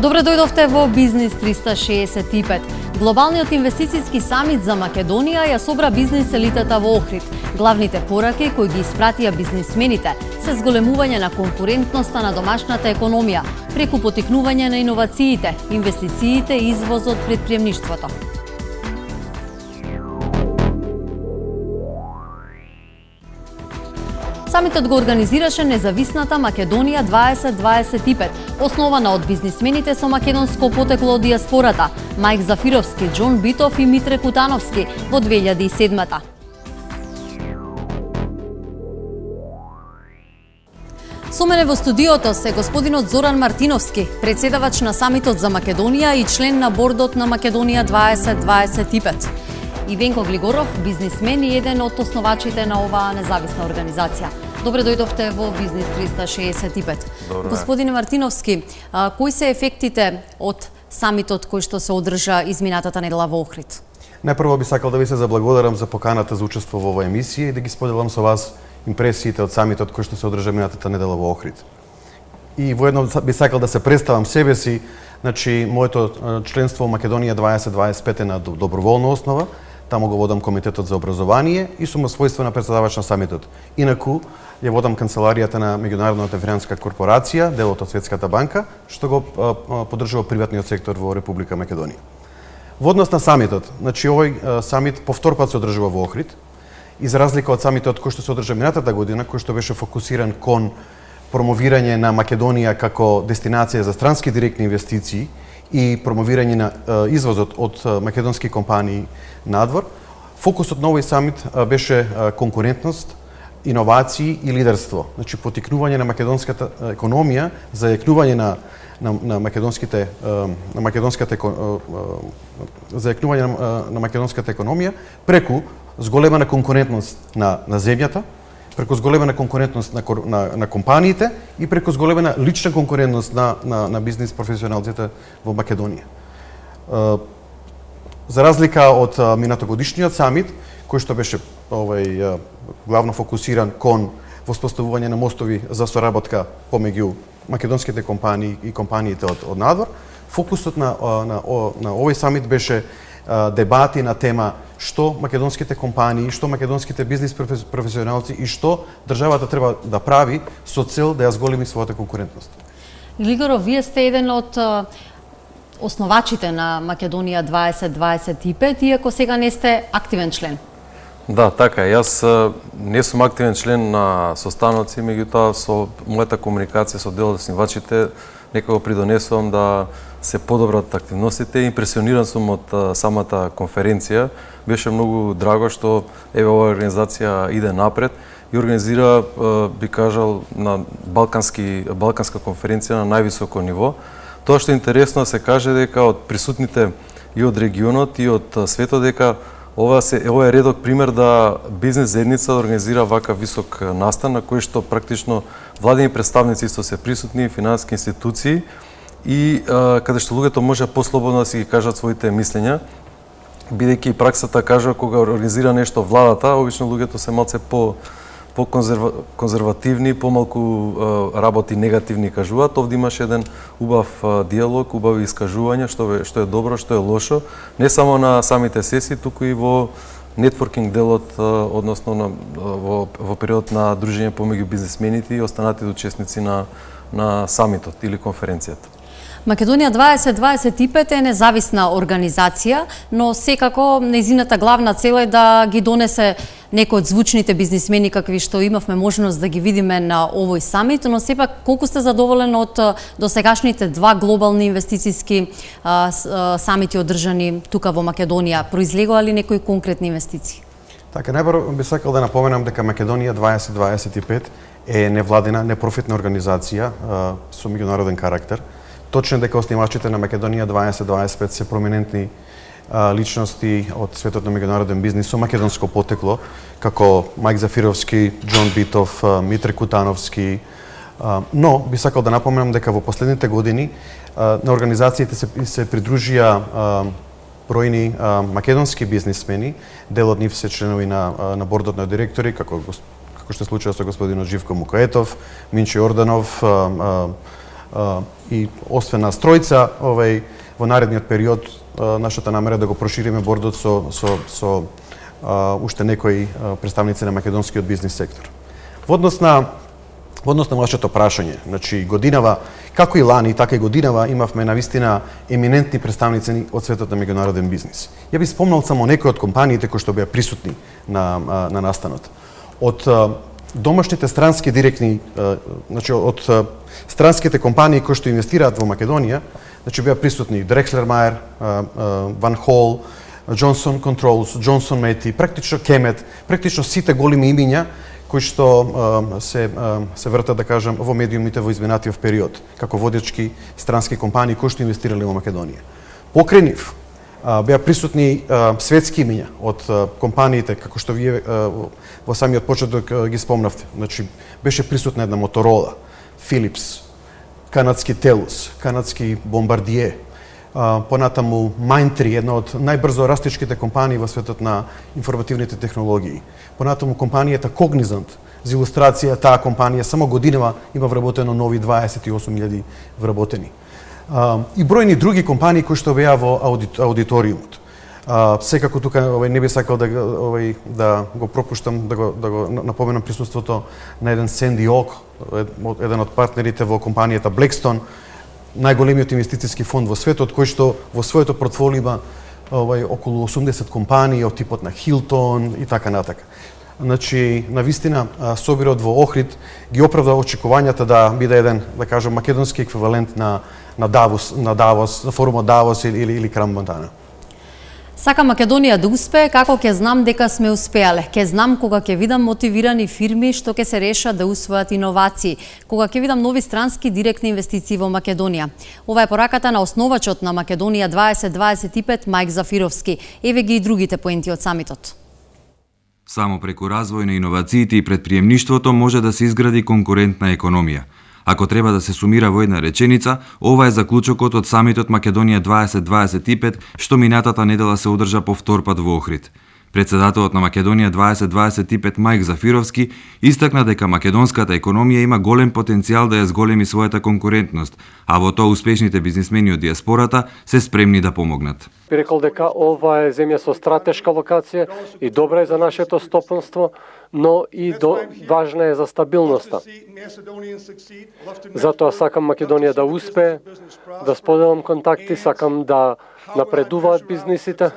Добре дојдовте во Бизнис 365. Глобалниот инвестицијски самит за Македонија ја собра бизнис елитата во Охрид. Главните пораки кои ги испратија бизнисмените се зголемување на конкурентноста на домашната економија, преку поттикнување на иновациите, инвестициите и извозот предприемништвото. Самитот го организираше независната Македонија 2025, основана од бизнисмените со македонско потекло од диаспората, Мајк Зафировски, Џон Битов и Митре Кутановски во 2007-та. Со мене во студиото се господинот Зоран Мартиновски, председавач на Самитот за Македонија и член на бордот на Македонија 2025. И Венко Глигоров, бизнисмен и еден од основачите на оваа независна организација. Добре дојдовте во Бизнис 365. Добре. Господине Мартиновски, кои се ефектите од самитот кој што се одржа изминатата недела во Охрид? Најпрво би сакал да ви се заблагодарам за поканата за учество во оваа емисија и да ги споделам со вас импресиите од самитот кој што се одржа минатата недела во Охрид. И воедно би сакал да се представам себе си, значи моето членство во Македонија 2025 е на доброволна основа. Таму го водам Комитетот за образование и сум својствена председавач на самитот. Инаку, ја водам канцеларијата на Меѓународната финансиска корпорација, делот од Светската банка, што го поддржува приватниот сектор во Република Македонија. Во однос на самитот, значи овој самит по втор пат се одржува во Охрид, и за разлика од самитот кој што се одржа минатата година, кој што беше фокусиран кон промовирање на Македонија како дестинација за странски директни инвестиции и промовирање на извозот од македонски компании надвор, фокусот на овој самит беше конкурентност, иновации и лидерство. Значи поттикнување на македонската економија, зајакнување на македонската економија преку зголемена конкурентност на земјата, преку зголемена конкурентност на компаниите и преку зголемена лична конкурентност на бизнис професионалците во Македонија. За разлика од минатогодишниот самит, кој што беше главно фокусиран кон воспоставување на мостови за соработка помеѓу македонските компании и компаниите од надвор, фокусот на овој самит беше дебати на тема што македонските компании, што македонските бизнис професионалци и што државата треба да прави со цел да ја зголеми својата конкурентност. Глигоров, вие сте еден од основачите на Македонија 2025, иако сега не сте активен член. Да, така е. Јас не сум активен член на состаноци, меѓутоа со мојата комуникација со дел од основачите некако придонесувам да се подобрат активностите. Импресиониран сум од самата конференција. Беше многу драго што оваа организација иде напред и организира, би кажал, на балканска конференција на највисоко ниво. Тоа што е интересно се каже дека од присутните и од регионот и од светот дека ова е редок пример да бизнес заедница организира вака висок настан на кој што практично владени представници исто се присутни, финансиски институции и каде што луѓето може послободно да си ги кажат своите мислења, бидејќи праксата кажува кога организира нешто владата, обично луѓето се малце по-конзервативни, помалку работи негативни кажуваат. Овде имаше еден убав диалог, убави искажувања, што е добро, што е лошо, не само на самите сесии, туку и во нетворкинг делот, односно во период на дружење помеѓу бизнисмените и останатите учесници на самитот или конференцијата. Македонија 2025 е независна организација, но секако нејзината главна цел е да ги донесе некои од звучните бизнисмени какви што имавме можност да ги видиме на овој самит, но сепак колку сте задоволен од досегашните два глобални инвестицијски самити одржани тука во Македонија? Произлегува ли некои конкретни инвестиции? Така, најпрво би сакал да напоменам дека Македонија 2025 е невладина, непрофитна организација со меѓународен карактер. Точно дека основачите на Македонија 2025 се проминентни личности од светот на меѓународен бизнис со македонско потекло, како Мајк Зафировски, Џон Битов, Митре Кутановски. Но би сакал да напоменам дека во последните години на организациите се придружија бројни македонски бизнисмени, дел од нив се членови на бордот на директори, како што е случајот со господинот Живко Мукаетов, Минчо Јорданов, И освен нас тројца, во наредниот период нашата намера е да го прошириме бордот со уште некои представници на македонскиот бизнис сектор. Во однос на вашето прашање, значи годинава, како и лани, така и годинава имавме навистина еминентни представници од светот на меѓународен бизнис. Ја би спомнал само некои од компаниите кои што беа присутни на настанот. Од домашните странски директни, значи од странските компании кои што инвестираат во Македонија, значи беа присутни Drexler Meyer, Van Hall, Johnson Controls, Johnson Matthey, практично Kemet, практично сите големи имиња кои што се вртат, да кажам, во медиумите во изминатиот период, како водечки странски компании кои што инвестирале во Македонија. Покрај нив беа присутни светски имиња од компаниите, како што вие во самиот почеток ги спомнавте. Значи, беше присутна една Motorola, Philips, канадски Telus, канадски Bombardier, понатаму Mindtree, една од најбрзо растичките компании во светот на информативните технологии. Понатаму компанијата Cognizant, за илустрација, таа компанија само годинава има вработено нови 28.000 вработени. И бројни други компании кои што беа во аудиториумот. Секако тука не би сакал да го пропуштам, да го напоменам присуството на еден Sandy Oak, еден од партнерите во компанијата Blackstone, најголемиот инвестициски фонд во светот, кој што во своето портфолио има околу 80 компании од типот на Hilton и така натака. Значи, навистина, собирот во Охрид ги оправда очекувањата да биде еден, да кажам, македонски еквивалент на Давос, на форумот Давос или Кран Монтана. Сака Македонија да успее, како ќе знам дека сме успеале. Ќе знам кога ќе видам мотивирани фирми што ќе се решат да усвојат иновации, кога ќе видам нови странски директни инвестиции во Македонија. Ова е пораката на основачот на Македонија 2025 Мајк Зафировски. Еве ги и другите поенти од самитот. Само преку развој на иновациите и предприемништвото може да се изгради конкурентна економија. Ако треба да се сумира во една реченица, ова е заклучокот од самитот Македонија 2025, што минатата недела се одржа по втор пат во Охрид. Председателот на Македонија 2025 Мајк Зафировски истакна дека македонската економија има голем потенцијал да ја зголеми својата конкурентност, а во тоа успешните бизнисмени од диаспората се спремни да помогнат. Би рекол дека ова е земја со стратешка локација и добра е за нашето стопанство, но и важна е за стабилноста. Затоа сакам Македонија да успее, да споделам контакти, сакам да напредуваат бизнисите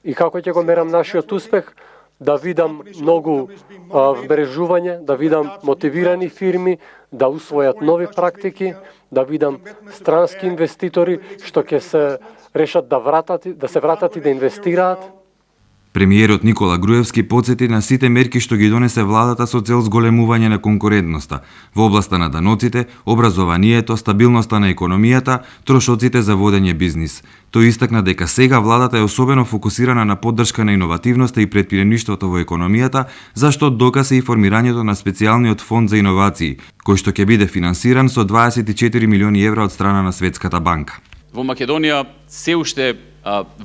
и како ќе го мерам нашиот успех, да видам многу вмрежување, да видам мотивирани фирми, да усвојат нови практики, да видам странски инвеститори што ќе се решат да се вратат и да инвестираат. Премиерот Никола Груевски потсети на сите мерки што ги донесе владата со цел зголемување на конкурентноста во областа на даноците, образованието, стабилноста на економијата, трошоците за водење бизнис. Тој истакна дека сега владата е особено фокусирана на поддршка на иновативноста и предприемништвото во економијата, зашто доказ е и формирањето на специјалниот фонд за иновации, кој што ќе биде финансиран со 24 милиони евра од страна на Светската банка. Во Македонија се уште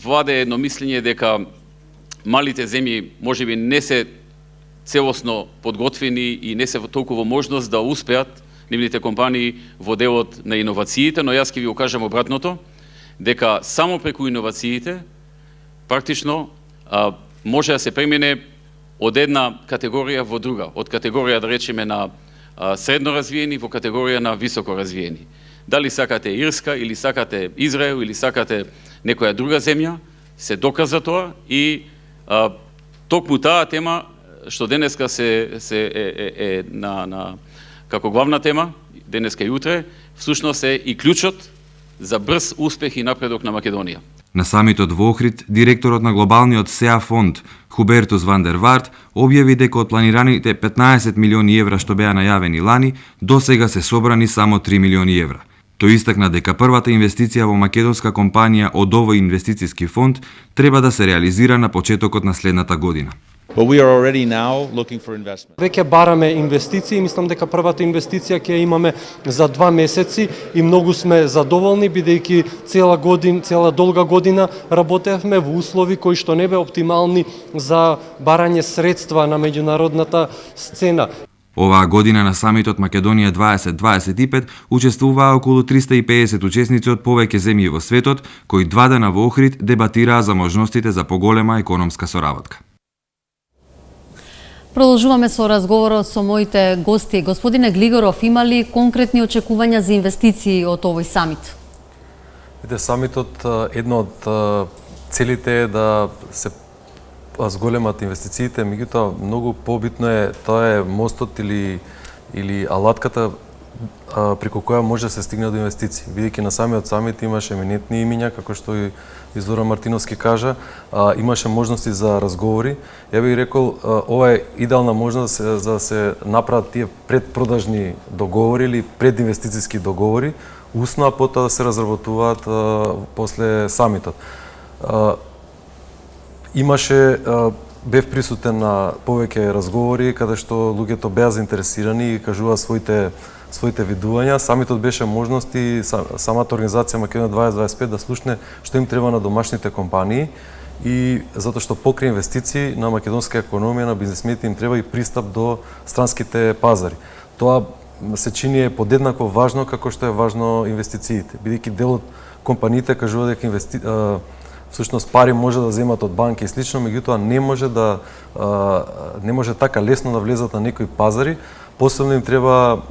владе едно мислење дека малите земји можеби не се целосно подготвени и не се толку во можност да успеат нивните компании во делот на иновациите, но јас ќе ви кажам обратното, дека само преку иновациите практично може да се премине од една категорија во друга, од категорија да речеме на средно развиени во категорија на високо развиени. Дали сакате Ирска или сакате Израел или сакате некоја друга земја, се доказа тоа и токму таа тема што денеска се како главна тема, денеска и утре, всушност е и клучот за брз успех и напредок на Македонија. На самитот во Охрид, директорот на глобалниот СЕА фонд, Хубертус Ван дер Варт, објави дека од планираните 15 милиони евра што беа најавени лани, до сега се собрани само 3 милиони евра. Тој истакна дека првата инвестиција во македонска компанија од овој инвестициски фонд треба да се реализира на почетокот на следната година. Веќе бараме инвестиции, мислам дека првата инвестиција ќе имаме за 2 месеци и многу сме задоволни бидејќи цела долга година работевме во услови кои што не беа оптимални за барање средства на меѓународната сцена. Оваа година на самитот Македонија 2025 учествуваа околу 350 учесници од повеќе земји во светот, кои 2 дена во Охрид дебатираа за можностите за поголема економска соработка. Продолжуваме со разговорот со моите гости. Господине Глигоров, има ли конкретни очекувања за инвестиции од овој самит? Самитот, едно од целите е да се зголемат инвестициите, меѓутоа многу побитно е, тоа е мостот или алатката преку која може да се стигне до инвестиции. Бидејќи на самиот самит имаше еминентни имиња, како што и Зоран Мартиновски кажа, имаше можности за разговори. Ја би рекол, ова е идеална можност за да се направат тие предпродажни договори или прединвестициски договори, усно, а потоа да се разработуваат после самитот. Имаше, бев присутен на повеќе разговори каде што луѓето беа заинтересирани и кажуваа своите видувања. Самитот беше можност и самата организација Македонија 2025 да слушне што им треба на домашните компании и затоа што покрај инвестиции на македонска економија, на бизнисмените им треба и пристап до странските пазари. Тоа се чини подеднакво важно како што е важно инвестициите, бидејќи дел од компаниите кажува дека всушност пари може да земат од банки и слично, меѓутоа не може така лесно да влезат на некои пазари. Посебно им треба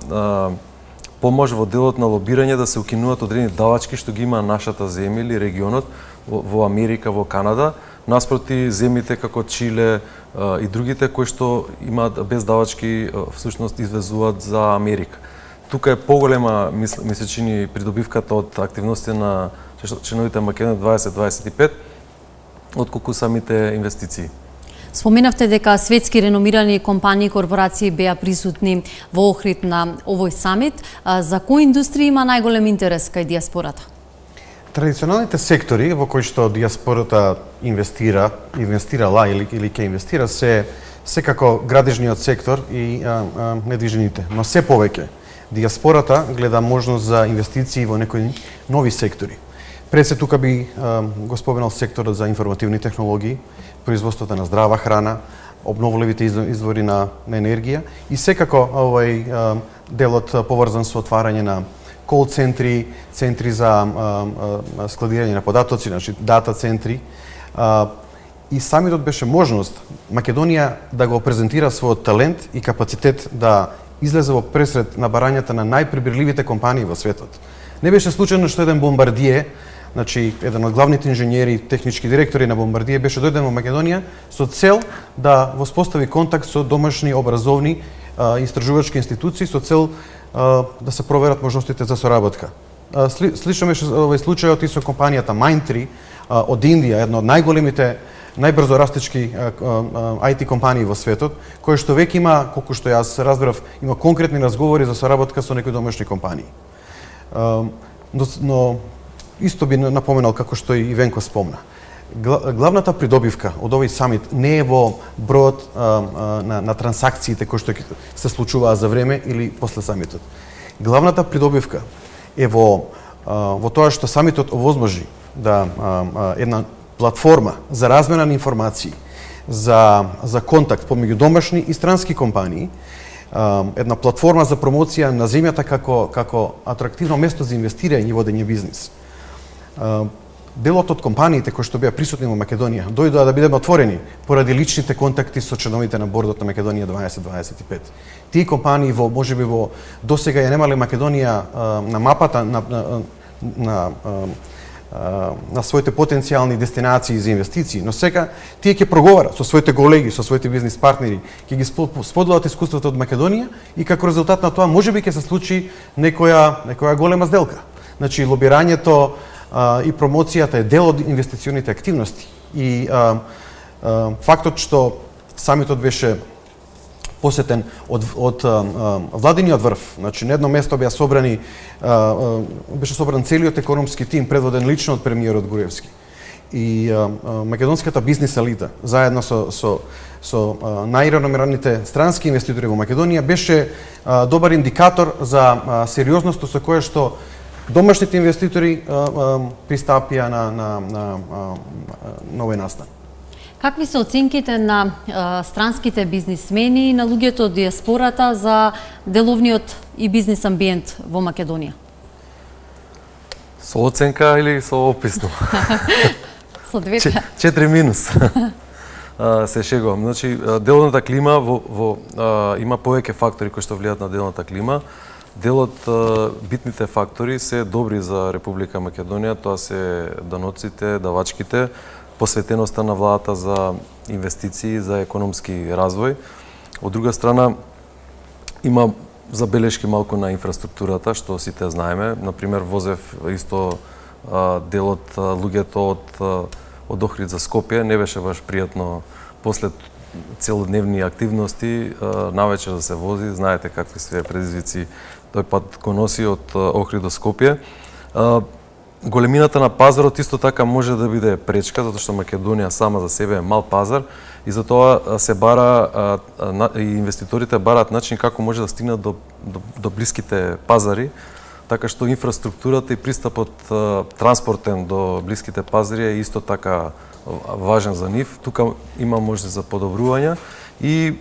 помош во делот на лобирање да се укинуваат одредени давачки што ги има нашата земја или регионот во Америка, во Канада, наспроти земјите како Чиле и другите кои што имаат без давачки всушност извезуваат за Америка. Тука е поголема, ми се чини, придобивката од активности на членовите Македонија 2025 отколку самите инвестиции. Споменавте дека светски реномирани компании и корпорации беа присутни во Охрид на овој самит. За кои индустрии има најголем интерес кај диаспората? Традиционалните сектори во кои што диаспората инвестирала или ќе инвестира се секако градежниот сектор и недвижените, но се повеќе диаспората гледа можност за инвестиции во некои нови сектори. Пред се тука би го споменал секторот за информативни технологии, производството на здрава храна, обновливите извори на енергија и секако овој делот поврзан со отварање на кол центри, центри за складирање на податоци, значи дата центри. И самитот беше можност Македонија да го презентира својот талент и капацитет да излезе во пресред на барањата на најприбирливите компании во светот. Не беше случајно што еден Бомбардие, значи еден од главните инженери, технички директори на Бомбардие беше дојден во Македонија со цел да воспостави контакт со домашни образовни истражувачки институции со цел да се проверат можностите за соработка. Слично беше овој случајот и со компанијата Mindtree од Индија, една од најголемите, најбрзо растечки IT компании во светот, кој што веќе има, колку што јас разбрав, има конкретни разговори за соработка со некои домашни компании. Но исто би напоменал како што и Венко спомна. Главната придобивка од овој самит не е во бројот на трансакциите кои што се случуваа за време или после самитот. Главната придобивка е во тоа што самитот овозможи да една платформа за размена на информации, за контакт помеѓу домашни и странски компании, една платформа за промоција на земјата како атрактивно место за инвестирање и водење бизнис. Делот од компаниите кои што беа присутни во Македонија дојдоа да бидеме отворени поради личните контакти со членовите на бордот на Македонија 2025. Тие компании можеби досега ја немале Македонија на мапата на своите потенцијални дестинации за инвестиции, но сега тие ќе проговарат со своите колеги, со своите бизнис партнери, ќе ги споделат искуството од Македонија и како резултат на тоа можеби ќе се случи некоја голема сделка. Значи лобирањето и промоцијата е дел од инвестиционите активности и фактот што самитот беше посетен од владиниот врв, значи на едно место беше собран целиот економски тим предводен лично од премиерот Груевски. И македонската бизнис елита заедно со најреномираните странски инвеститори во Македонија беше добар индикатор за сериозноста со која што домашните инвеститори пристапија на овој настан. Какви се оценките на странските бизнисмени и на луѓето од диаспората за деловниот и бизнис амбиент во Македонија? Со оценка или со описно? Со двете. 4 минус. Се шегувам. Значи, деловната клима има повеќе фактори кои што влијаат на деловната клима. Дел од битните фактори се добри за Република Македонија, тоа се даноците, давачките, посветеноста на владата за инвестиции, за економски развој. Од друга страна, има забелешки малку на инфраструктурата, што сите знаеме. Например, возев исто дел од луѓето од Охрид за Скопје. Не беше баш пријатно после целодневни активности навечер да се вози. Знаете какви се предизвици тој пат го носи од Охрид до Скопје. Големината на пазарот исто така може да биде пречка, затоа што Македонија сама за себе е мал пазар и затоа се бара и инвеститорите бараат начин како може да стигнат до блиските пазари, така што инфраструктурата и пристапот транспортен до блиските пазари е исто така важен за нив. Тука има можности за подобрување и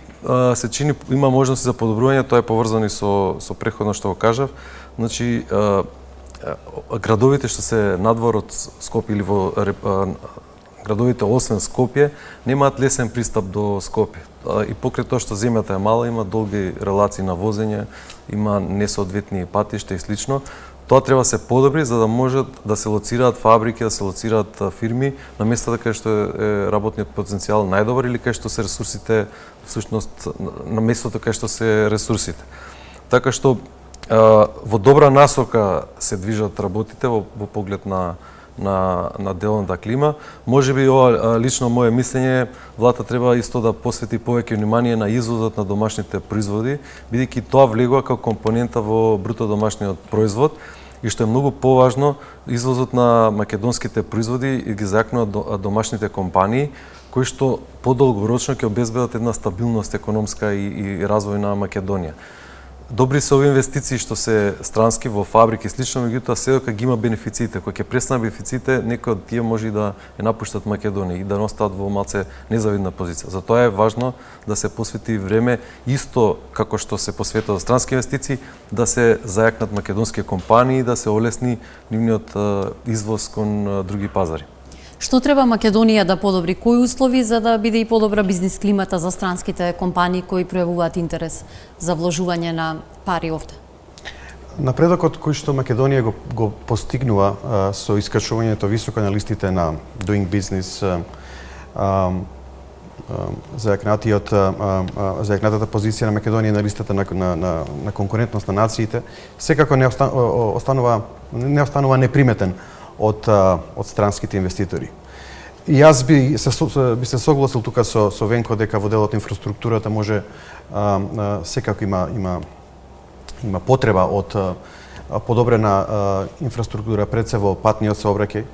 се чини има можности за подобрување, тоа е поврзано и со претходно што го кажав. Значи градовите што се надвор од Скопје или во градовите освен Скопје немаат лесен пристап до Скопје. И покрај тоа што земјата е мала, има долги релации на возење, има несоодветни патишта и слично. Тоа треба да се подобри за да можат да се лоцираат фабрики, да се лоцираат фирми на местата кај што е работниот потенцијал најдобар или кај што се ресурсите, всушност на местото кај што се ресурсите. Така што во добра насока се движат работите во поглед на деловната клима. Можеби ова лично мое мислење, владата треба исто да посвети повеќе внимание на извозот на домашните производи, бидејќи тоа влегува како компонента во бруто домашниот производ и што е многу поважно, извозот на македонските производи и ги зајакнуваат домашните компании кои што подолгорочно ќе обезбедат една стабилност економска и развој на Македонија. Добри се овие инвестиции што се странски во фабрики и слично, меѓутоа се дека ги има бенефициите. Кога ќе престанат бенефициите, некои од тие може и да ја напуштат Македонија и да остаат во малце незавидна позиција. Затоа е важно да се посвети време исто како што се посветува за странски инвестиции, да се зајакнат македонски компании, да се олесни нивниот извоз кон други пазари. Што треба Македонија да подобри? Кои услови за да биде и подобра бизнис климата за странските компании кои пројавуваат интерес за вложување на пари овде? Напредокот кој што Македонија го постигнува со искачувањето високо на листите на Doing Business, зајакнатата позиција на Македонија на листата на конкурентност на нациите, секако не останува неприметен од странските инвеститори. И јас би се согласил тука со Венко дека во делот инфраструктурата може секако има потреба од подобрена инфраструктура пред се во патниот сообраќај.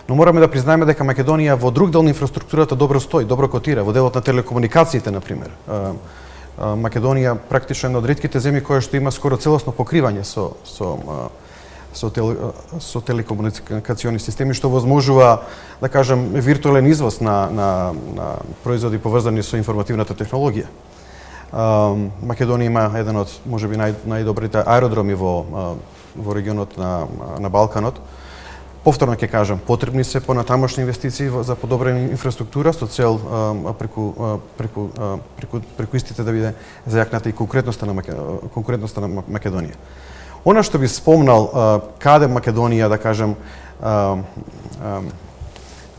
Но мораме да признаеме дека Македонија во друг дел на инфраструктурата добро стои, добро котира, во делот на телекомуникациите на пример. Македонија практично е една од ретките земји која што има скоро целосно покривање со телекомуникациони системи, што возможува, да кажем, виртуелен извоз на производи поврзани со информативната технологија. Македонија има еден од, можеби, најдобрите аеродроми во регионот на Балканот. Повторно ќе кажам, потребни се понатамошни инвестиции за подобрена инфраструктура со цел преку истите да биде зајакната и конкурентноста на Македонија. Она што би спомнал, каде Македонија, да кажем,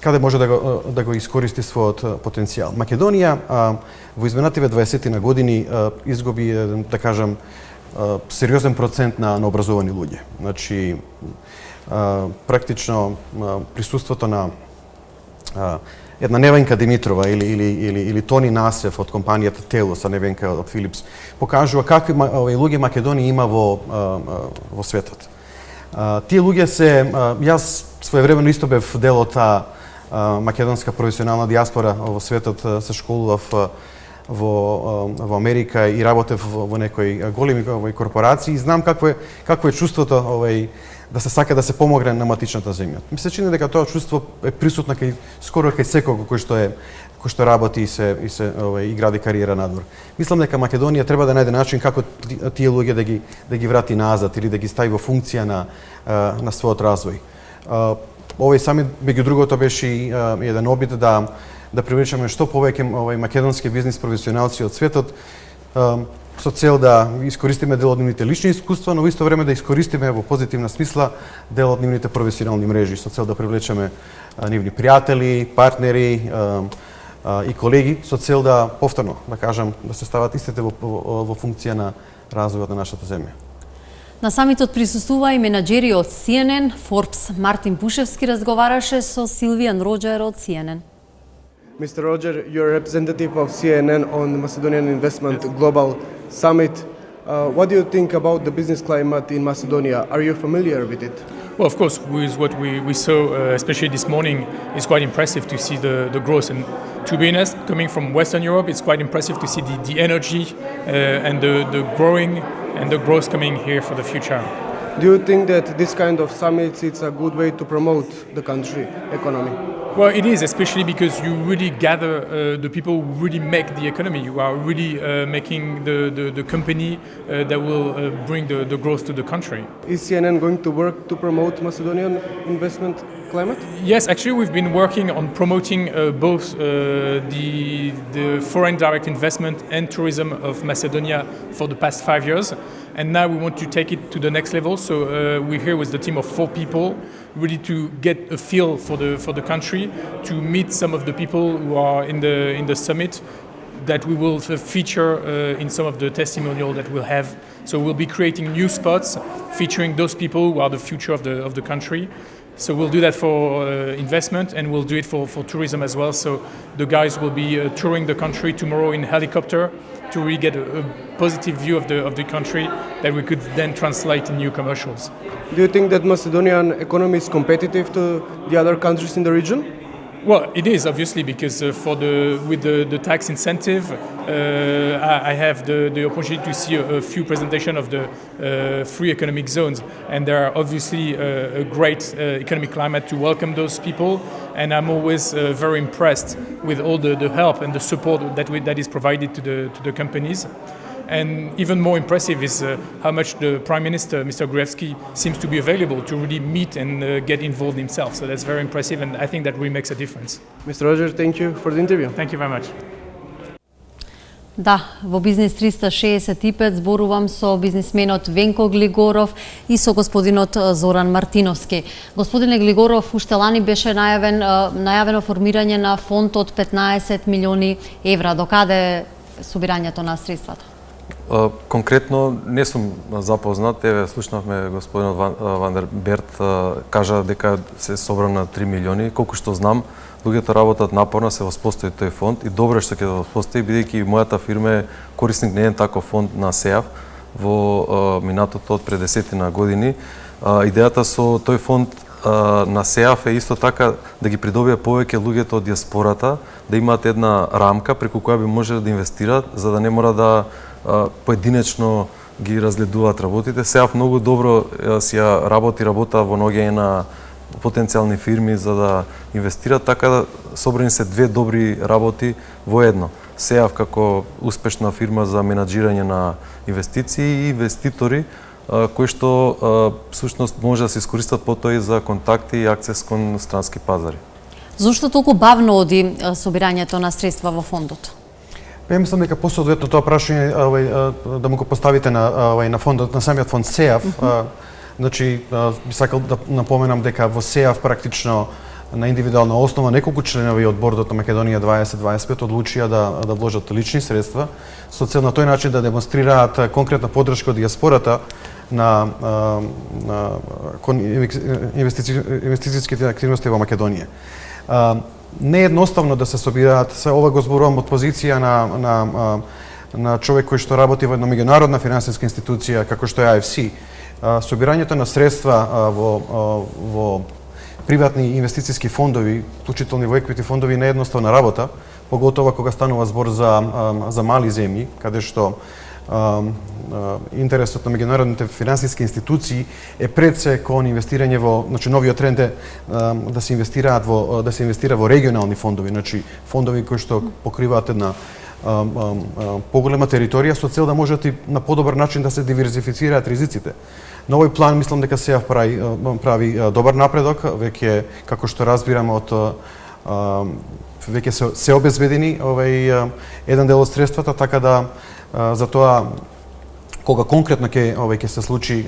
каде може да го искористи својот потенцијал. Македонија во изминативе 20 на години изгуби, да кажем, сериозен процент на образовани луѓе. Значи, практично присуството на една Невенка Димитрова или Тони Насев од компанијата Телос, а Невенка од Филипс, покажува какви луѓе Македонија има во светот. Тие луѓе се, јас своевремено исто бев дел од таа македонска професионална диаспора во светот, се школував во Америка и работев во некои големи корпорации и знам какво е чувството да се сака да се помогне на матичната земја. Ми се чини дека тоа чувство е присутно скоро кај секого кој што работи и се и гради кариера надвор. Мислам дека Македонија треба да најде начин како тие луѓе да ги врати назад или да ги стави во функција на својот развој. Овој самит меѓу другото беше еден обид да привлечеме што повеќе македонски бизнис професионалци од светот со цел да искористиме дел од нивните лични искуства, но во исто време да искористиме во позитивна смисла дел од нивните професионални мрежи со цел да привлечеме нивни пријатели, партнери и колеги со цел да повторно, да кажам, да се стават истите во функција на развојот на нашата земја. На самитот присуствува и менаџери од CNN, Forbes. Мартин Пушевски разговараше со Силвијан Роџер од CNN. Mr. Roger, you're a representative of CNN on the Macedonian Investment Global Summit. What do you think about the business climate in Macedonia? Are you familiar with it? Well, of course, with what we saw, especially this morning, it's quite impressive to see the growth. And to be honest, coming from Western Europe, it's quite impressive to see the energy and the growing and the growth coming here for the future. Do you think that this kind of summits it's a good way to promote the country economy? Well, it is, especially because you really gather the people who really make the economy, who are really making the company that will bring the growth to the country. Is CNN going to work to promote Macedonian investment climate? Yes, actually we've been working on promoting both the foreign direct investment and tourism of Macedonia for the past 5 years. And now we want to take it to the next level. So we're here with the team of 4 people, really to get a feel for the country, to meet some of the people who are in the summit that we will feature in some of the testimonial that we'll have. So we'll be creating new spots featuring those people who are the future of the country. So we'll do that for investment, and we'll do it for tourism as well. So the guys will be touring the country tomorrow in helicopter to really get a positive view of the country that we could then translate in new commercials. Do you think that Macedonian economy is competitive to the other countries in the region? Well, it is obviously because with the tax incentive, I have the opportunity to see a few presentations of the free economic zones, and there are obviously a great economic climate to welcome those people. And I'm always very impressed with all the help and the support that is provided to the companies. And even more impressive is how much the Prime Minister, Mr. Gruevski, seems to be available to really meet and get involved himself. So that's very impressive, and I think that really makes a difference. Mr. Roger, thank you for the interview. Thank you very much. Да, во Бизнис 365 зборувам со бизнисменот Венко Глигоров и со господинот Зоран Мартиновски. Господине Глигоров, уште лани беше најавено формирање на фонд од 15 милиони евра. До каде е собирањето на средствата? Конкретно не сум запознат, еве слушнавме господинот Вандерберт кажа дека се собрано на 3 милиони, колку што знам, луѓето работат напорно се воспостави тој фонд и добро што ќе го воспостави, бидејќи мојата фирма е корисник на еден таков фонд на СЕАФ во минатото од пред 10 години. Идејата со тој фонд на СЕАФ е исто така да ги придобија повеќе луѓето од диаспората, да имаат една рамка преку која би можеле да инвестираат, за да не мора да поединечно ги разгледуваат работите. СЕАФ многу добро си ја работа во ноѓе на потенцијални фирми за да инвестираат, така да собрани се 2 добри работи во едно. СЕАФ како успешна фирма за менаџирање на инвестиции и инвеститори кои што всушност може да се искористат потоа и за контакти и акцес кон странски пазари. Зошто толку бавно оди собирањето на средства во фондот? Па мислам дека посоодветно тоа прашање да му го поставите на фондот, на самиот фонд СЕАФ. Значи, би сакал да напоменам дека во СЕАФ практично на индивидуална основа неколку членови од бордот на Македонија 2025 одлучија да вложат лични средства со цел на тој начин да демонстрираат конкретна поддршка од диаспората на инвестицијските активности во Македонија. Не е едноставно да се собираат, ова го зборувам од позиција на човек кој што работи во една меѓународна финансиска институција како што е IFC. Собирањето на средства во приватни инвестицијски фондови, вклучително во еквити фондови, не е едноставна работа, поготово кога станува збор за мали земји, каде што интересот на меѓународните финансиски институции е пред се кон инвестирање во, значи новиот тренд е да се инвестира во регионални фондови, значи фондови кои што покриваат една поголема територија со цел да можат и на подобар начин да се диверзифицираат ризиците. На овој план мислам дека се прави добар напредок, веќе како што разбирам од веќе се обезбедени еден дел од средствата, така да за тоа кога конкретно ќе се случи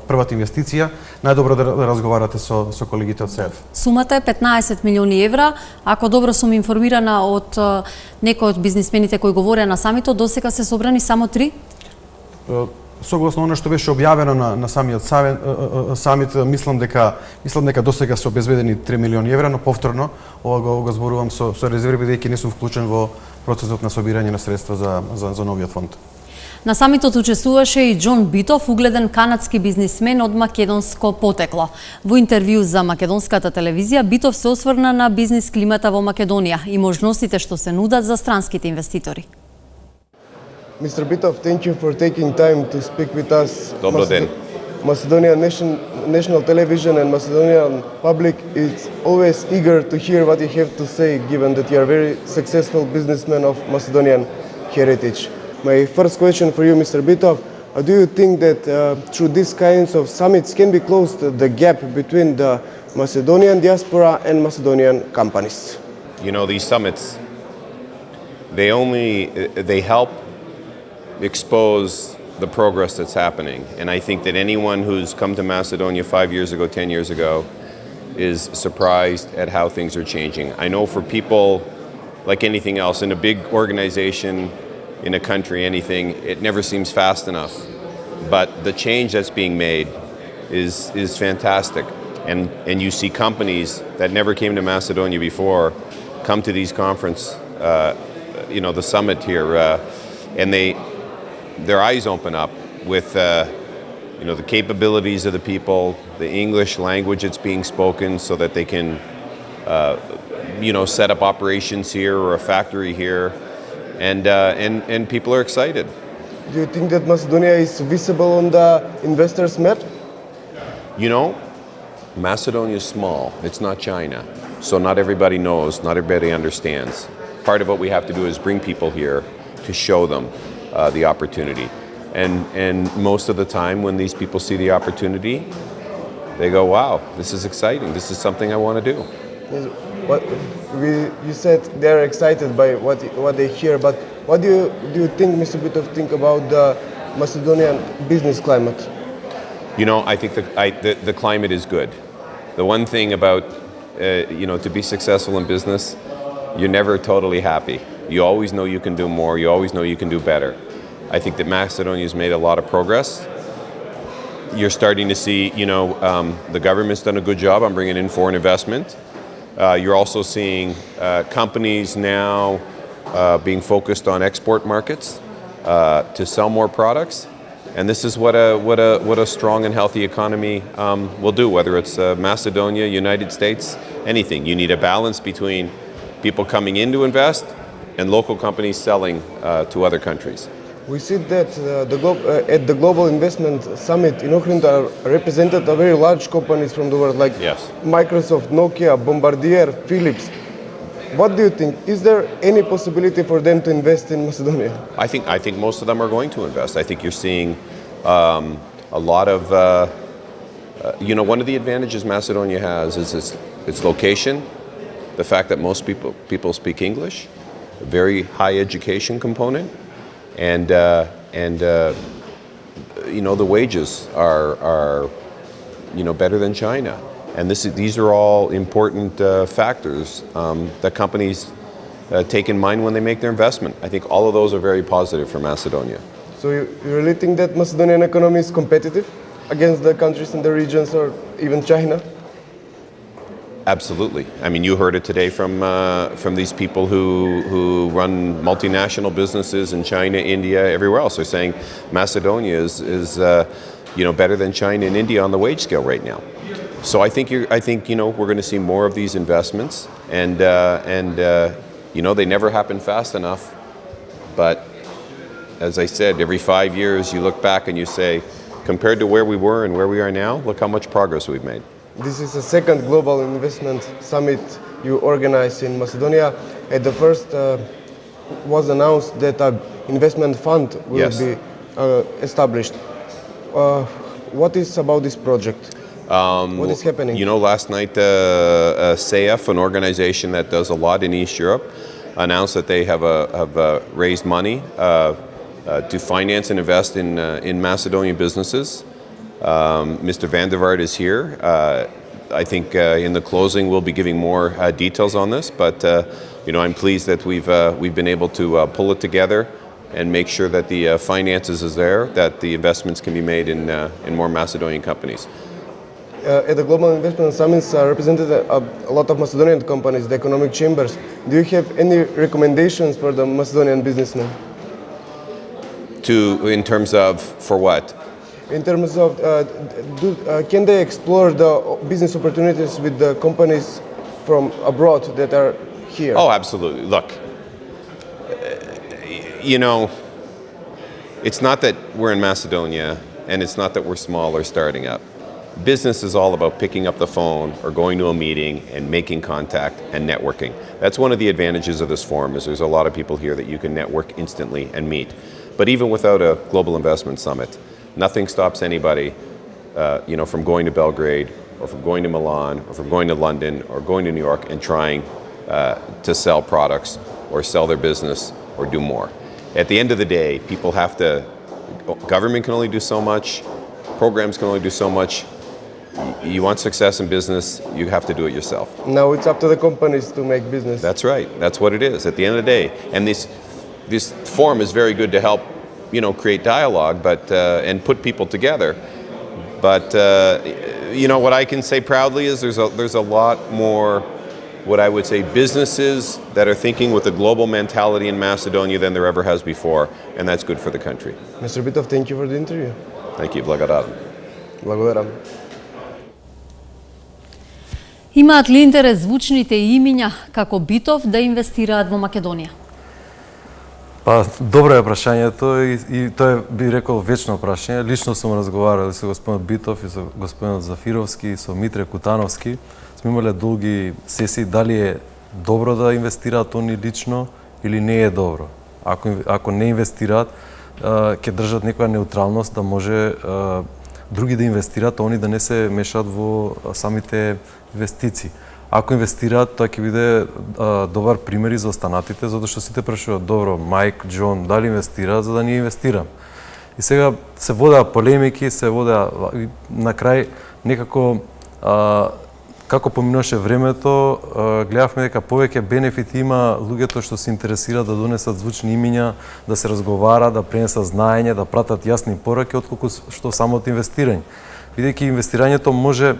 првата инвестиција, најдобро да разговарате со колегите од СЕФ. Сумата е 15 милиони евра. Ако добро сум информирана од некои од бизнисмените кои говореа на самитот, досега се собрани само 3? Согласно она што беше објавено на самиот самит, мислам дека досега се обезбедени 3 милиони евра, но повторно ова го зборувам со резерви, бидејќи не сум вклучен во процесот на собирање на средства за новиот фонд. На самитот учествуваше и Џон Битов, угледен канадски бизнисмен од македонско потекло. Во интервју за македонската телевизија, Битов се осврна на бизнис климата во Македонија и можностите што се нудат за странските инвеститори. Mr. Bitov, thank you for taking time to speak with us. Dobro den. Macedonian national television and Macedonian public is always eager to hear what you have to say, given that you are a very successful businessman of Macedonian heritage. My first question for you, Mr. Bitov, do you think that through these kinds of summits can be closed the gap between the Macedonian diaspora and Macedonian companies? You know, these summits, they help expose the progress that's happening. And I think that anyone who's come to Macedonia 5 years ago, 10 years ago, is surprised at how things are changing. I know for people, like anything else, in a big organization, in a country, anything, it never seems fast enough. But the change that's being made is fantastic. And you see companies that never came to Macedonia before come to these conference, the summit here, and their eyes open up with the capabilities of the people, the English language that's being spoken, so that they can set up operations here or a factory here, and people are excited. Do you think that Macedonia is visible on the investors' map? You know, Macedonia is small. It's not China, so not everybody knows, not everybody understands. Part of what we have to do is bring people here to show them the opportunity. And most of the time when these people see the opportunity, they go, wow, this is exciting. This is something I want to do. You said they're excited by what they hear, but what do you think, Mr. Bitov, think about the Macedonian business climate? You know, I think the climate is good. The one thing about, to be successful in business, you're never totally happy. You always know you can do more. You always know you can do better. I think that Macedonia has made a lot of progress. You're starting to see, the government's done a good job on bringing in foreign investment. You're also seeing companies now being focused on export markets to sell more products. And this is what a strong and healthy economy will do, whether it's Macedonia, United States, anything. You need a balance between people coming in to invest and local companies selling to other countries. We see that at the Global Investment Summit in Ohrid are represented very large companies from the world, like Microsoft, Nokia, Bombardier, Philips. What do you think? Is there any possibility for them to invest in Macedonia? I think most of them are going to invest. I think you're seeing a lot of, one of the advantages Macedonia has is its location, the fact that most people speak English, a very high education component, and the wages are better than China. And these are all important factors that companies take in mind when they make their investment. I think all of those are very positive for Macedonia. So you really think that Macedonian economy is competitive against the countries in the regions or even China? Absolutely. I mean, you heard it today from these people who run multinational businesses in China, India, everywhere else. They're saying Macedonia is better than China and India on the wage scale right now. So I think we're going to see more of these investments, and they never happen fast enough, but as I said, every 5 years you look back and you say, compared to where we were and where we are now, look how much progress we've made. This is the second global investment summit you organize in Macedonia. At the first was announced that an investment fund will Yes. be established. What is about this project? What is happening? You know, last night, SEF, an organization that does a lot in East Europe, announced that they have raised money to finance and invest in Macedonian businesses. Mr. Van der Vaart is here. I think in the closing we'll be giving more details on this, but you know, I'm pleased that we've been able to pull it together and make sure that the finances is there, that the investments can be made in more Macedonian companies. At the Global Investment Summits are represented a lot of Macedonian companies, the economic chambers. Do you have any recommendations for the Macedonian businessmen? In terms of, for what? In terms of, can they explore the business opportunities with the companies from abroad that are here? Oh, absolutely. Look, you know, it's not that we're in Macedonia and it's not that we're small or starting up. Business is all about picking up the phone or going to a meeting and making contact and networking. That's one of the advantages of this forum, is there's a lot of people here that you can network instantly and meet. But even without a Global Investment Summit, nothing stops anybody you know, from going to Belgrade or from going to Milan or from going to London or going to New York and trying to sell products or sell their business or do more. At the end of the day, people have to, government can only do so much, programs can only do so much. You want success in business, you have to do it yourself. Now it's up to the companies to make business. That's right. That's what it is at the end of the day. And this forum is very good to help, you know, create dialogue, but and put people together. But you know, what I can say proudly is there's a lot more, what I would say, businesses that are thinking with a global mentality in Macedonia than there ever has before, and that's good for the country. Mr. Bitov, thank you for the interview. Thank you. Благодарам. Благодарам. Имаат ли интерес звучните имиња како Битов да инвестираат во Македонија? Па, добро е прашањето и тоа е, би рекол, вечно прашање. Лично сум разговарал со господинот Битов и со господинот Зафировски и со Митре Кутановски. Сме имале долги сесии дали е добро да инвестираат они лично или не е добро. Ако не инвестираат, ќе држат некоја неутралност да може други да инвестираат, они да не се мешаат во самите инвестиции. Ако инвестираат, тоа ќе биде добар пример и за останатите, затоа што сите прашуваат, добро, Майк, Џон, дали инвестираат, за да ние инвестирам. И сега се водеа полемики, се водеа, на крај некако, како поминуваше времето, гледавме дека повеќе бенефити има луѓето што се интересираат да донесат звучни имиња, да се разговара, да пренесат знаење, да пратат јасни пораки, отколку што самото инвестирање. Бидејќи инвестирањето може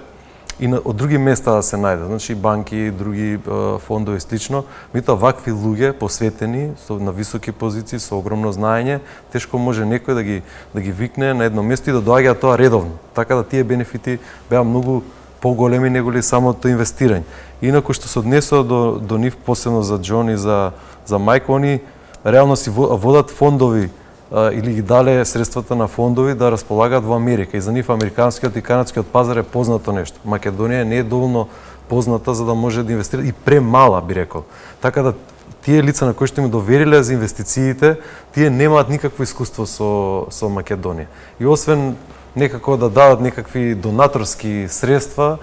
и од други места да се најде, значи банки, други фондови и слично, меѓутоа вакви луѓе посветени на високи позиции со огромно знаење, тешко може некој да ги викне на едно место и да доаѓа тоа редовно. Така да тие бенефити беа многу поголеми неголи самото инвестирање. Инаку што се однесува до нив, посебно за Џон и за Майк, они реално си водат фондови или ги дале средствата на фондови да располагаат во Америка. И за нив американскиот и канадскиот пазар е познато нешто. Македонија не е доволно позната за да може да инвестира и премала, би рекол. Така да тие лица на кои што им довериле за инвестициите, тие немаат никакво искуство со Македонија. И освен некако да дадат некакви донаторски средства,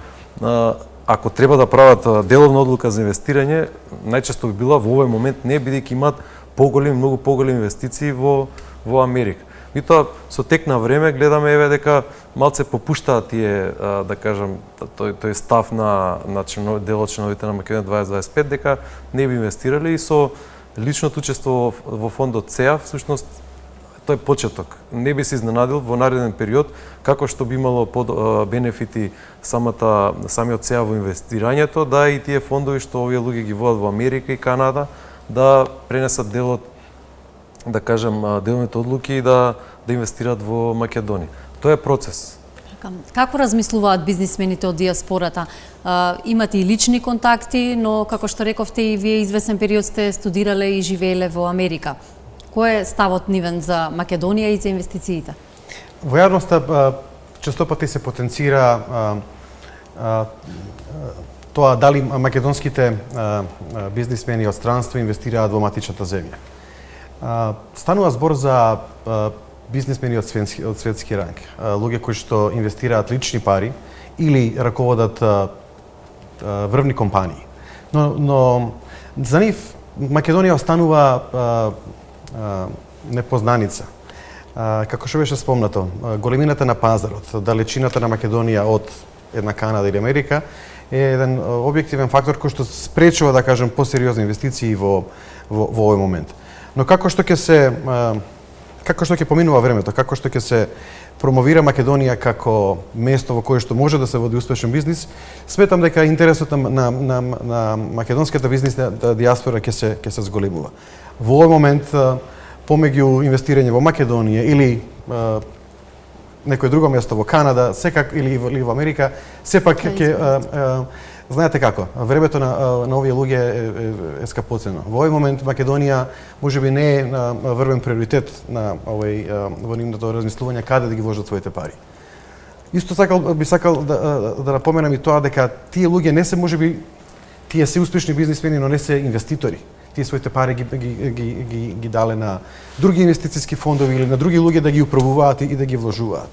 ако треба да прават деловна одлука за инвестирање, најчесто би била во овој момент не, бидејќи имаат многу поголеми инвестиции во Америка. И тоа со тек на време гледаме дека малце попуштаат тие, да кажам, тој став на дел од членовите на Македонија 2025 дека не би инвестирале, и со личното учество во фондот ЦЕА, всушност тој почеток. Не би се изненадил во нареден период како што би имало бенефити самиот ЦЕА во инвестирањето, да и тие фондови што овие луѓе ги водат во Америка и Канада да пренесат делот, да кажем, делните одлуки и да инвестираат во Македонија. Тоа е процес. Како размислуваат бизнисмените од диаспората? Имате и лични контакти, но како што рековте и вие извесен период сте студирале и живееле во Америка. Кој е ставот нивен за Македонија и за инвестициите? Во јавноста често пати се потенцира тоа дали македонските бизнисмени од странство инвестираат во матичната земја. Станува збор за бизнисмени од светски ранг, луѓе кои што инвестираат лични пари или раководат врвни компании. Но за нив Македонија останува непознаница. Како што беше спомнато, големината на пазарот, далечината на Македонија од една Канада или Америка е еден објективен фактор кој што спречува, да кажем, посериозни инвестиции во овој момент. Но како што ќе поминува времето, како што ќе се промовира Македонија како место во кое што може да се води успешен бизнис, сметам дека интересот на македонската бизнис диаспора ќе се зголемува. Во овој момент помеѓу инвестирање во Македонија или некој друго место во Канада, секак или во Америка, сепак ќе знаете како, времето на овие луѓе е скапоцено. Во овој момент Македонија можеби не е врвен приоритет на во нивното размислување каде да ги вложат своите пари. Исто би сакал да напоменам и тоа дека тие луѓе не се можеби тие се успешни бизнисмени, но не се инвеститори. Тие своите пари ги дале на други инвестициски фондови или на други луѓе да ги управуваат и да ги вложуваат.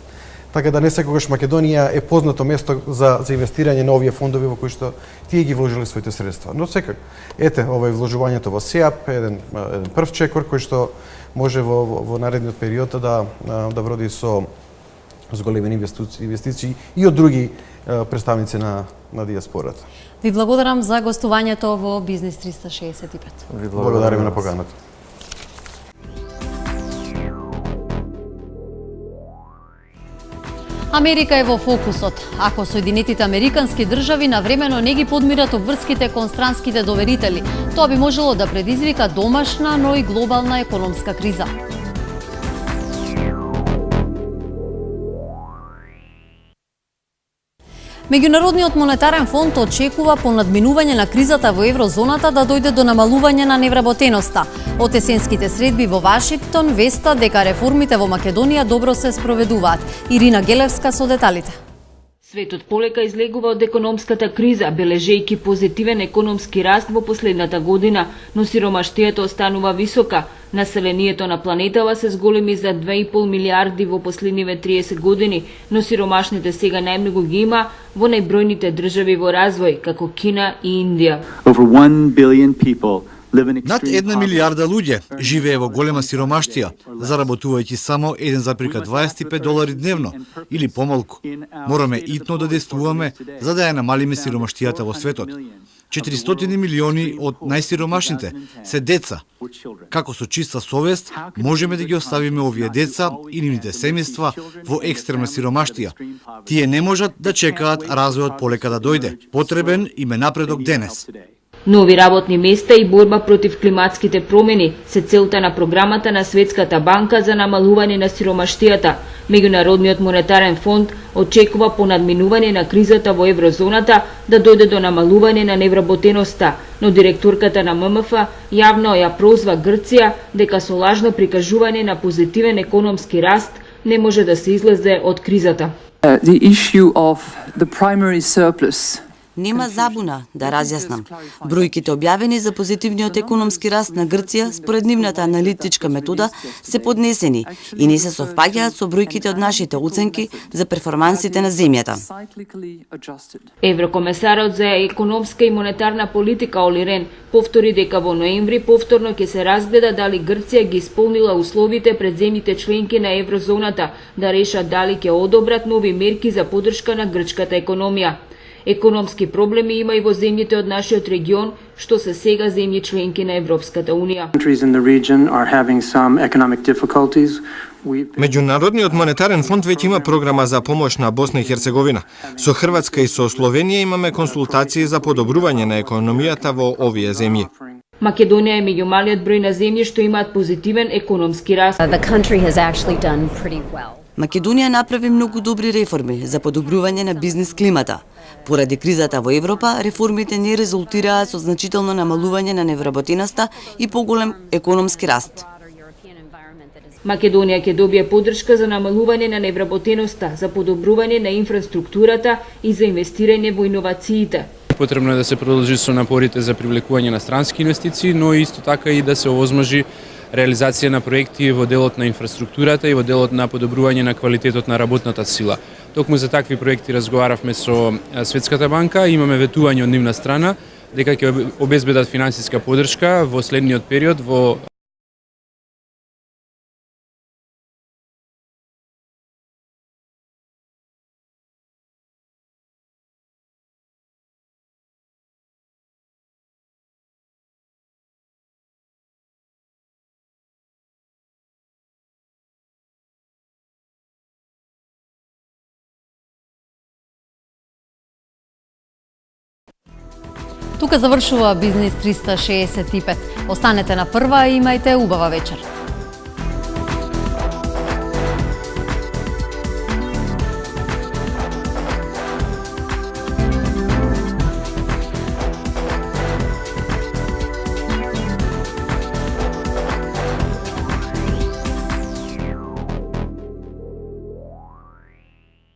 Така да не секогаш Македонија е познато место за инвестирање на овие фондови во кои што тие ги вложили своите средства. Но секак, ете, вложувањето во СЕАП е еден прв чекор кој што може во наредниот период да вроди со зголемени инвестиции и од други представници на диаспората. Ви благодарам за гостувањето во Бизнис 365. Ви Благодариме на поканата. Америка е во фокусот. Ако Соединетите Американски држави навремено не ги подмират обврските кон странските доверители, тоа би можело да предизвика домашна, но и глобална економска криза. Меѓународниот монетарен фонд очекува по надминување на кризата во еврозоната да дојде до намалување на невработеноста. Од есенските средби во Вашингтон веста дека реформите во Македонија добро се спроведуваат. Ирина Гелевска со деталите. Светот полека излегува од економската криза, бележејќи позитивен економски раст во последната година, но сиромаштијата останува висока. Населението на планетава се зголеми за 2,5 милиарди во последниве 30 години, но сиромашните сега најмногу ги има во најбројните држави во развој, како Кина и Индија. Над 1 милиарда луѓе живее во голема сиромаштија, заработувајќи само $1,25 дневно или помалку. Мораме итно да действуваме за да ја намалиме сиромаштијата во светот. 400 милиони од најсиромашните се деца. Како со чиста совест можеме да ги оставиме овие деца и нивните семејства во екстремна сиромаштија? Тие не можат да чекаат развојот полека да дојде. Потребен им е напредок денес. Нови работни места и борба против климатските промени се целта на програмата на Светската банка за намалување на сиромаштијата. Меѓународниот монетарен фонд очекува по надминување на кризата во еврозоната да дојде до намалување на невработеноста, но директорката на ММФ јавно ја прозва Грција дека со лажно прикажување на позитивен економски раст не може да се излезе од кризата. The issue of the primary surplus. Нема забуна, да разјаснам. Бројките објавени за позитивниот економски раст на Грција според нивната аналитичка метода се поднесени и не се совпаѓаат со бројките од нашите оценки за перформансите на земјата. Еврокомесарот за економска и монетарна политика Оли Рен повтори дека во ноември повторно ќе се разгледа дали Грција ги исполнила условите пред земјите членки на еврозоната да решат дали ќе одобрат нови мерки за поддршка на грчката економија. Економски проблеми има и во земјите од нашиот регион, што се сега земји членки на Европската Унија. Меѓународниот монетарен фонд веќе има програма за помош на Босна и Херцеговина. Со Хрватска и со Словенија имаме консултации за подобрување на економијата во овие земји. Македонија е меѓу малиот број на земји што имаат позитивен економски раст. Македонија направи многу добри реформи за подобрување на бизнис климата. Поради кризата во Европа, реформите не резултираат со значително намалување на невработеноста и поголем економски раст. Македонија ќе добие поддршка за намалување на невработеноста, за подобрување на инфраструктурата и за инвестирање во иновациите. Потребно е да се продолжи со напорите за привлекување на странски инвестиции, но исто така и да се овозможи реализација на проекти во делот на инфраструктурата и во делот на подобрување на квалитетот на работната сила. Токму за такви проекти разговаравме со Светската банка, имаме ветување од нивна страна дека ќе обезбедат финансиска поддршка во следниот период во Тука завршува Бизнис 365. Останете на прва и имајте убава вечер.